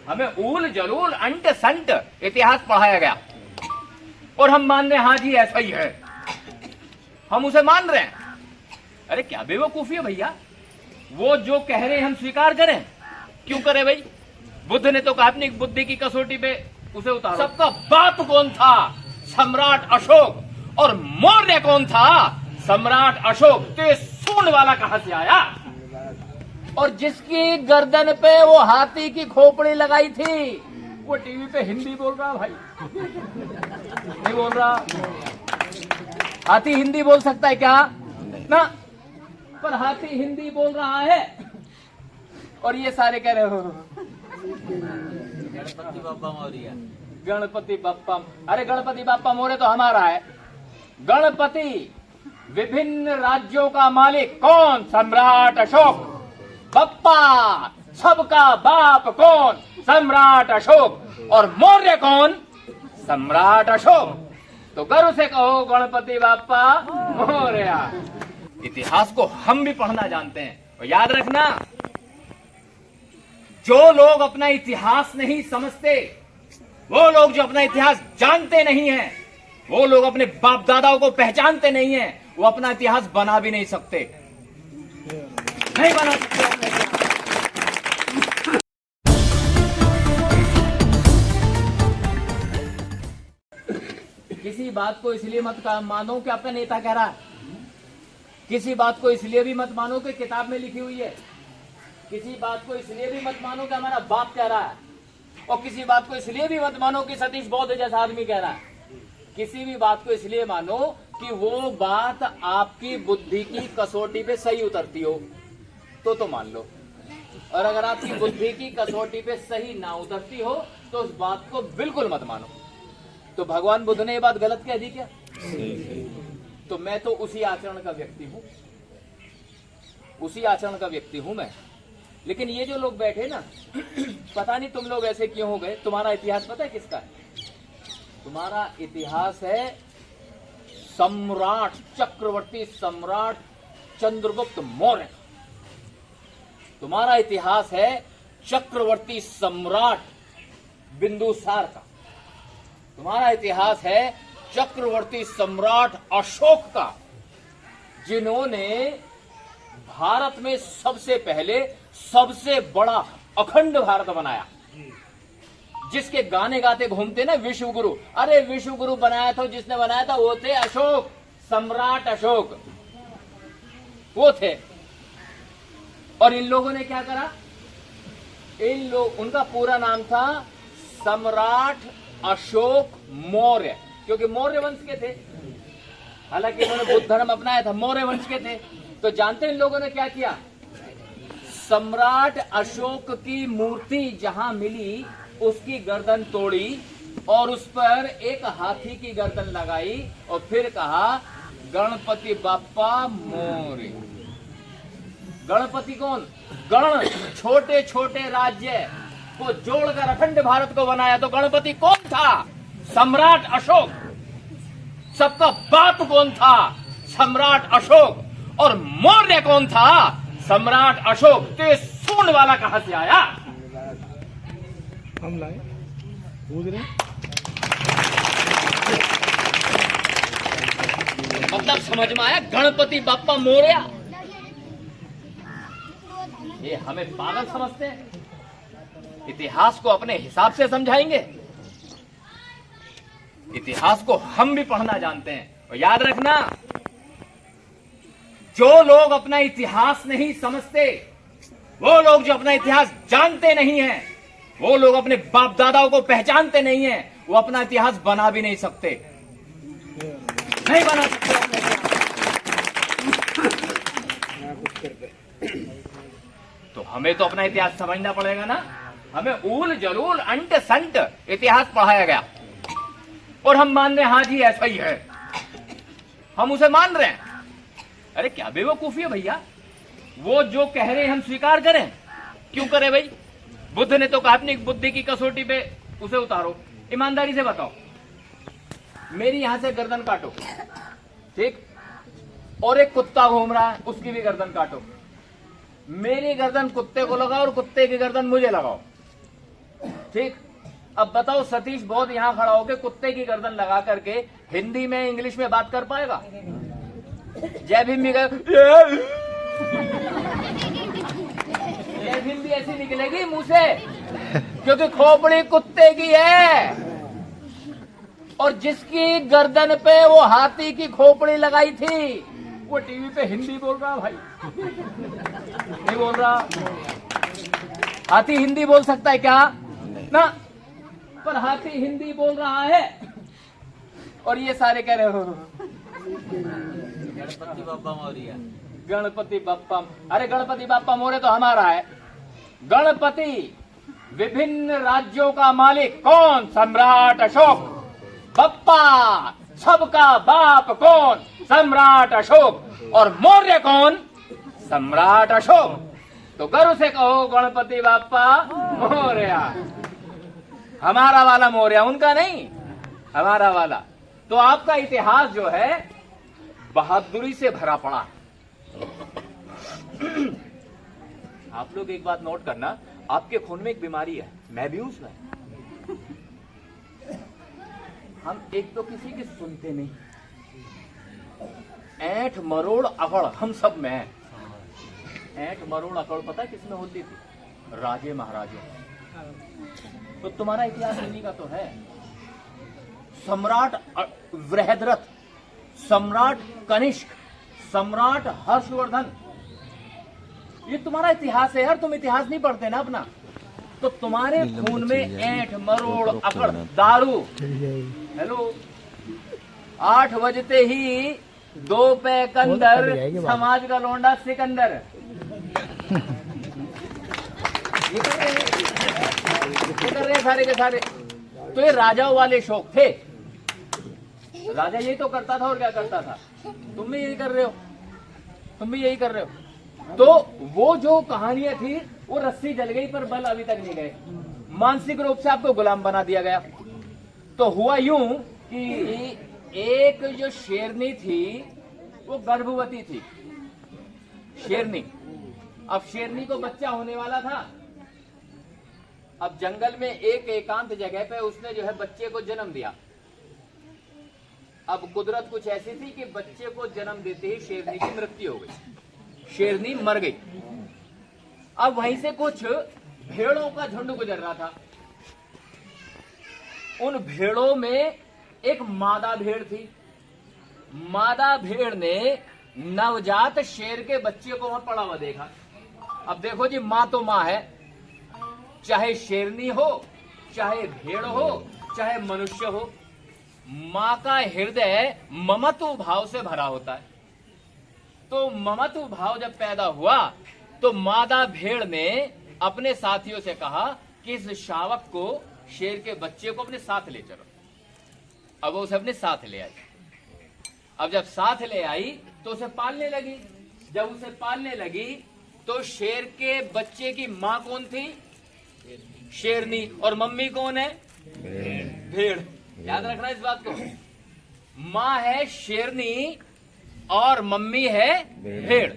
हमें ऊल जलूल अंट संट इतिहास पढ़ाया गया और हम मान रहे हैं हाँ जी ऐसा ही है, हम उसे मान रहे हैं। अरे क्या बेवकूफी है भैया, वो जो कह रहे हैं हम स्वीकार करें, क्यों करें भाई? बुद्ध ने तो कहा अपनी बुद्धि की कसौटी पे उसे उतारो। सबका बाप कौन था? सम्राट अशोक। और मौर्य कौन था? सम्राट अशोक। तो ये सूंड वाला कहां से आया? और जिसकी गर्दन पे वो हाथी की खोपड़ी लगाई थी, वो टीवी पे हिंदी बोल रहा भाई, नहीं बोल रहा। हाथी हिंदी बोल सकता है क्या? ना, पर हाथी हिंदी बोल रहा है और ये सारे कह रहे हो गणपति बाप्पा मौर्य, गणपति बाप्पा। अरे गणपति बाप्पा मौर्य तो हमारा है। गणपति विभिन्न राज्यों का मालिक कौन? सम्राट अशोक। बप्पा सबका बाप कौन? सम्राट अशोक। और मौर्य कौन? सम्राट अशोक। तो गर्व से कहो गणपति बाप्पा मौर्य। इतिहास को हम भी पढ़ना जानते हैं और याद रखना, जो लोग अपना इतिहास नहीं समझते, वो लोग जो अपना इतिहास जानते नहीं हैं, वो लोग अपने बाप दादाओं को पहचानते नहीं हैं, वो अपना इतिहास बना भी नहीं सकते, नहीं बना सकते। किसी बात को इसलिए मत मानो कि आपका नेता कह रहा है, किसी बात को इसलिए भी मत मानो कि किताब में लिखी हुई है, किसी बात को इसलिए भी मत मानो कि हमारा बाप कह रहा है, और किसी बात को इसलिए भी मत मानो कि सतीश बौद्ध जैसा आदमी कह रहा है। किसी भी बात को इसलिए मानो कि वो बात आपकी बुद्धि की कसौटी पे सही उतरती हो तो मान लो, और अगर आपकी बुद्धि की कसौटी पे सही ना उतरती हो तो उस बात को बिल्कुल मत मानो। तो भगवान बुद्ध ने ये बात गलत कह दी क्या? तो मैं तो उसी आचरण का व्यक्ति हूं, उसी आचरण का व्यक्ति हूं मैं। लेकिन ये जो लोग बैठे ना, पता नहीं तुम लोग ऐसे क्यों हो गए। तुम्हारा इतिहास पता है किसका है? तुम्हारा इतिहास है सम्राट, चक्रवर्ती सम्राट चंद्रगुप्त मौर्य। तुम्हारा इतिहास है चक्रवर्ती सम्राट बिंदुसार का। तुम्हारा इतिहास है चक्रवर्ती सम्राट अशोक का, जिन्होंने भारत में सबसे पहले सबसे बड़ा अखंड भारत बनाया, जिसके गाने गाते घूमते ना विश्व गुरु। अरे विश्व गुरु बनाया था, जिसने बनाया था वो थे अशोक, सम्राट अशोक, वो थे। और इन लोगों ने क्या करा? इन लोग, उनका पूरा नाम था सम्राट अशोक मौर्य, क्योंकि मौर्य वंश के थे। हालांकि उन्होंने बुद्ध धर्म अपनाया था, मौर्य वंश के थे। तो जानते हैं इन लोगों ने क्या किया? सम्राट अशोक की मूर्ति जहां मिली उसकी गर्दन तोड़ी और उस पर एक हाथी की गर्दन लगाई और फिर कहा गणपति बाप्पा मौर्य। गणपति कौन? गण, छोटे छोटे राज्य को जोड़कर अखंड भारत को बनाया। तो गणपति कौन था? सम्राट अशोक। सबका बाप कौन था? सम्राट अशोक। और मौर्य कौन था? सम्राट अशोक। तो ये सूंड वाला कहां से आया? हम लाए, पूछ रहे। मतलब समझ में आया? गणपति बाप्पा मौर्य। ये हमें पागल समझते हैं। इतिहास को अपने हिसाब से समझाएंगे। इतिहास को हम भी पढ़ना जानते हैं और याद रखना, जो लोग अपना इतिहास नहीं समझते, वो लोग जो अपना इतिहास जानते नहीं हैं, वो लोग अपने बाप दादाओं को पहचानते नहीं हैं, वो अपना इतिहास बना भी नहीं सकते, नहीं बना सकते। तो हमें तो अपना इतिहास समझना पड़ेगा ना। हमें ऊल जलूल अंट संट इतिहास पढ़ाया गया और हम मान रहे हैं हाँ जी ऐसा ही है, हम उसे मान रहे हैं। अरे क्या बेवकूफी है भैया, वो जो कह रहे हैं हम स्वीकार करें, क्यों करें भाई? बुद्ध ने तो कहा अपनी बुद्धि की कसौटी पे उसे उतारो। ईमानदारी से बताओ, मेरी यहां से गर्दन काटो, ठीक, और एक कुत्ता घूम रहा है, उसकी भी गर्दन काटो। मेरी गर्दन कुत्ते को लगाओ और कुत्ते की गर्दन मुझे लगाओ, ठीक। अब बताओ सतीश बहुत यहां खड़ा होकर कुत्ते की गर्दन लगा करके हिंदी में इंग्लिश में बात कर पाएगा? जय भीम भी जय भीम भी ऐसी निकलेगी मुंह से, क्योंकि खोपड़ी कुत्ते की है। और जिसकी गर्दन पे वो हाथी की खोपड़ी लगाई थी वो टीवी पे हिंदी बोल रहा भाई, नहीं बोल रहा। हाथी हिंदी बोल सकता है क्या? ना, पर हाथी हिंदी बोल रहा है। और ये सारे कह रहे हो गणपति बाप्पा मौर्य, गणपति बाप्पा। अरे गणपति बाप्पा मौर्य तो हमारा है। गणपति विभिन्न राज्यों का मालिक कौन? सम्राट अशोक। बप्पा सबका बाप कौन? सम्राट अशोक। और मौर्य कौन? सम्राट अशोक। तो गर्व से कहो गणपति बाप्पा मौर्य। हमारा वाला मौर्य, उनका नहीं, हमारा वाला। तो आपका इतिहास जो है बहादुरी से भरा पड़ा है। आप लोग एक बात नोट करना, आपके खून में एक बीमारी है, मैं भी हूं उसमें। हम एक तो किसी की सुनते नहीं, ऐंठ मरोड़ अकड़ हम सब में है। ऐंठ मरोड़ अकड़ पता है किसमें होती थी? राजे महाराजे। तो तुम्हारा इतिहास इन्हीं का तो है। सम्राट बृहद्रथ, सम्राट कनिष्क, सम्राट हर्षवर्धन, ये तुम्हारा इतिहास है यार। तुम इतिहास नहीं पढ़ते ना अपना, तो तुम्हारे खून में ऐंठ मरोड़ अकड़ दारू। हेलो, 8 बजते ही 2 पैकंदर समाज का लौंडा सिकंदर। ये कर रहे सारे के सारे। तो ये राजाओं वाले शौक थे। राजा यही तो करता था, और क्या करता था? तुम भी यही कर रहे हो, तुम भी यही कर रहे हो। तो वो जो कहानियां थी वो रस्सी जल गई, पर बल अभी तक नहीं गए। मानसिक रूप से आपको गुलाम बना दिया गया। तो हुआ यूं कि एक जो शेरनी थी वो गर्भवती थी, शेरनी। अब शेरनी को बच्चा होने वाला था। अब जंगल में एक एकांत जगह पे उसने जो है बच्चे को जन्म दिया। अब कुदरत कुछ ऐसी थी कि बच्चे को जन्म देते ही शेरनी की मृत्यु हो गई, शेरनी मर गई। अब वहीं से कुछ भेड़ों का झुंड गुजर रहा था। उन भेड़ों में एक मादा भेड़ थी। मादा भेड़ ने नवजात शेर के बच्चे को वहां पड़ा हुआ देखा। अब देखो जी, मां तो मां है, चाहे शेरनी हो, चाहे भेड़ हो, चाहे मनुष्य हो। मां का हृदय ममत्व भाव से भरा होता है। तो ममत्व भाव जब पैदा हुआ तो मादा भेड़ ने अपने साथियों से कहा कि इस शावक को, शेर के बच्चे को अपने साथ ले चलो। अब वो उसे अपने साथ ले आई। अब जब साथ ले आई तो उसे पालने लगी। जब उसे पालने लगी तो शेर के बच्चे की मां कौन थी? शेरनी। और मम्मी कौन है? भेड़। याद रखना इस बात को। मां है शेरनी और मम्मी है भेड़।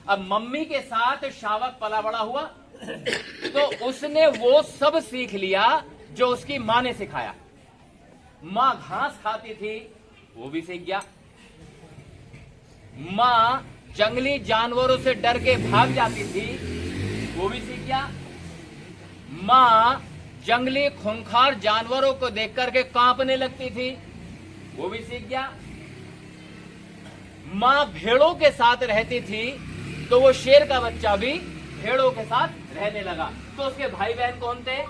अब मम्मी के साथ शावक पला बड़ा हुआ तो उसने वो सब सीख लिया जो उसकी मां ने सिखाया। मां घास खाती थी, वो भी सीख गया। मां जंगली जानवरों से डर के भाग जाती थी, वो भी सीख गया। मां जंगली खूंखार जानवरों को देख करके कांपने लगती थी, वो भी सीख गया। मां भेड़ों के साथ रहती थी तो वो शेर का बच्चा भी भेड़ों के साथ रहने लगा। तो उसके भाई बहन कौन थे?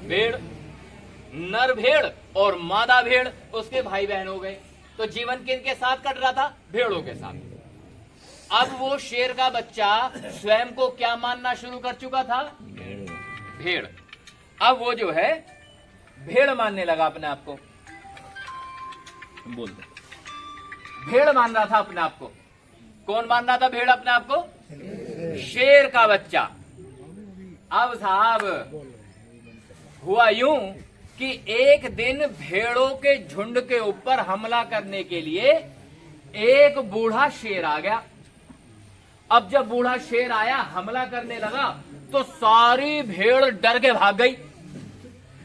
भेड़, नर भेड़ और मादा भेड़ उसके भाई बहन हो गए। तो जीवन किनके साथ कट रहा था? भेड़ों के साथ। अब वो शेर का बच्चा स्वयं को क्या मानना शुरू कर चुका था? भेड़। अब वो जो है भेड़ मानने लगा अपने आप को। बोल दे, भेड़ मान रहा था अपने आप को। कौन मान रहा था भेड़ अपने आप को? शेर का बच्चा। अब साहब हुआ यूं कि एक दिन भेड़ों के झुंड के ऊपर हमला करने के लिए एक बूढ़ा शेर आ गया। अब जब बूढ़ा शेर आया, हमला करने लगा, तो सारी भेड़ डर के भाग गई।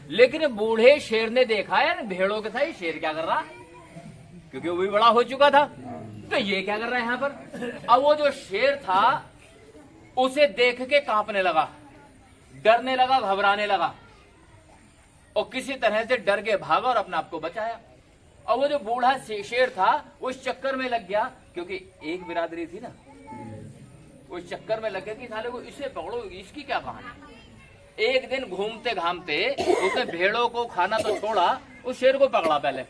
लेकिन बूढ़े शेर ने देखा यार भेड़ों के साथ शेर क्या कर रहा, क्योंकि वो भी बड़ा हो चुका था, तो ये क्या कर रहा है यहां पर। अब वो जो शेर था उसे देख के कांपने लगा, डरने लगा, घबराने लगा और किसी तरह से डर के भागा और अपने आप को बचाया। और वो जो बूढ़ा शेर था उस चक्कर में लग गया, क्योंकि एक बिरादरी थी ना, उस चक्कर में लग गया कि साले को इसे पकड़ो, इसकी क्या कहानी। एक दिन घूमते घामते उसने भेड़ों को खाना तो छोड़ा, उस शेर को पकड़ा पहले।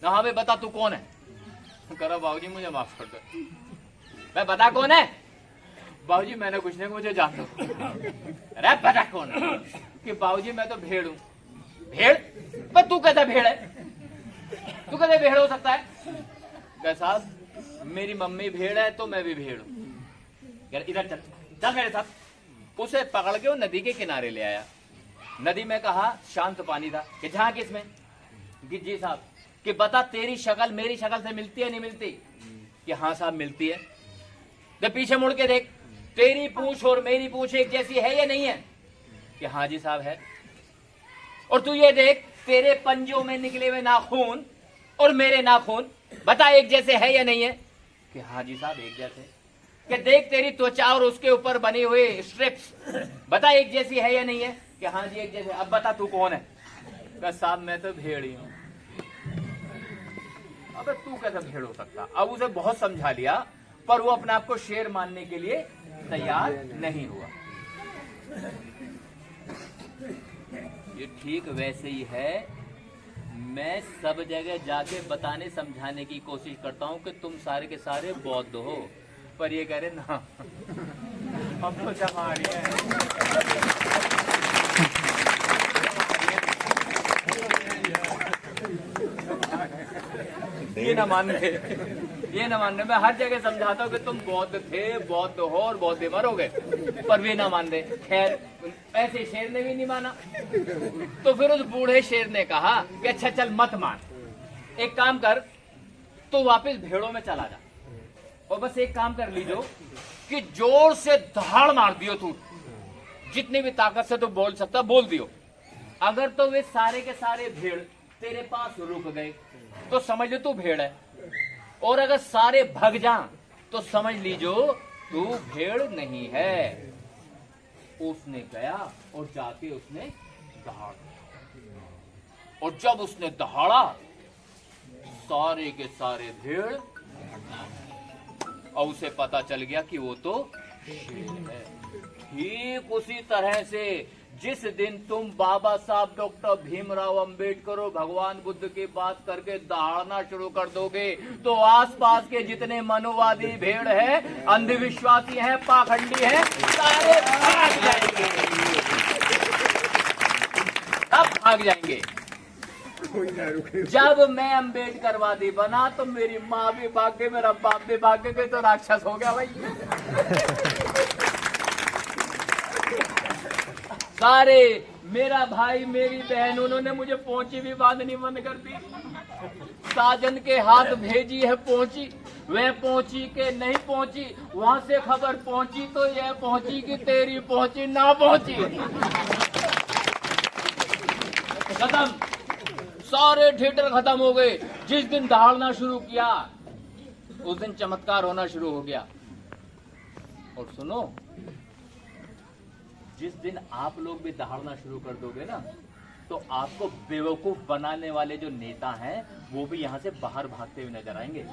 हाँ भाई बता तू कौन है। करो बाबूजी मुझे माफ कर दो। मैं बता कौन है। बाबूजी मैंने कुछ नहीं, मुझे जान दो। अरे बता कौन है। कि बाबूजी मैं तो भेड़ हूं। भेड़? पर तू कैसा भेड़ है, तू कैसे भेड़ हो सकता है। साहब मेरी मम्मी भेड़ है तो मैं भी भेड़ हूं। यार इधर चल, चल मेरे साथ। उसे पकड़ के वो नदी के किनारे ले आया। नदी में कहा शांत पानी था कि जहां किसमें कि जी साहब कि बता तेरी शक्ल मेरी शक्ल से मिलती है नहीं मिलती। कि हाँ साहब मिलती है। जब पीछे मुड़ के देख तेरी पूंछ और मेरी पूंछ एक जैसी है या नहीं है। कि हाँ जी साहब है। और तू ये देख तेरे पंजों में निकले हुए नाखून और मेरे नाखून बता एक जैसे है या नहीं है। कि हाँ जी साहब एक जैसे। कि देख तेरी त्वचा और उसके ऊपर बने हुए स्ट्रिप्स बता एक जैसी है या नहीं है। कि हाँ जी एक जैसे। अब बता तू कौन है। साहब मैं तो भेड़ ही हूं। अबे तू कैसे भेड़ हो सकता। अब उसे बहुत समझा लिया पर वो अपने आप को शेर मानने के लिए तैयार नहीं हुआ। ये ठीक वैसे ही है। मैं सब जगह जाके बताने समझाने की कोशिश करता हूं कि तुम सारे के सारे बौद्ध हो, पर ये कह रहे ना हम तो जमाड़ी हैं। ये ना मान रहे, ये ना मान रहे। मैं हर जगह समझाता हूँ कि तुम बौद्ध थे, बौद्ध हो और बौद्ध मरोगे, पर वे ना मान रहे। खैर ऐसे शेर ने भी नहीं माना। तो फिर उस बूढ़े शेर ने कहा कि अच्छा चल मत मान, एक काम कर तो वापस भेड़ों में चला जा और बस एक काम कर लीजो कि जोर से दहाड़ मार दियो तू, जितनी भी ताकत से तू बोल सकता बोल दियो। अगर तो वे सारे के सारे भेड़ तेरे पास रुक गए तो समझ लो तू भेड़ है, और अगर सारे भग जा तो समझ लीजो तू भेड़ नहीं है। उसने गया और जाके उसने दहाड़, और जब उसने दहाड़ा सारे के सारे भेड़, और उसे पता चल गया कि वो तो शेर है। ठीक उसी तरह से जिस दिन तुम बाबा साहब डॉक्टर भीमराव अंबेडकर और भगवान बुद्ध की बात करके दहाड़ना शुरू कर दोगे तो आसपास के जितने मनोवादी भेड़ है, अंधविश्वासी हैं, पाखंडी हैं, सारे भाग जाएंगे। सब भाग जाएंगे। जब मैं अंबेडकरवादी बना तो मेरी माँ भी भाग गई, मेरा बाप भी भाग गए, तो राक्षस हो गया भाई। सारे मेरा भाई मेरी बहन उन्होंने मुझे पहुंची भी बांधनी बंद कर दी। साजन के हाथ भेजी है पहुंची, वह पहुंची के नहीं पहुंची, वहां से खबर पहुंची तो यह पहुंची कि तेरी पहुंची ना पहुंची। खत्म, सारे थिएटर खत्म हो गए। जिस दिन दहाड़ना शुरू किया उस दिन चमत्कार होना शुरू हो गया। और सुनो, जिस दिन आप लोग भी दहाड़ना शुरू कर दोगे ना तो आपको बेवकूफ बनाने वाले जो नेता हैं वो भी यहां से बाहर भागते हुए नजर आएंगे।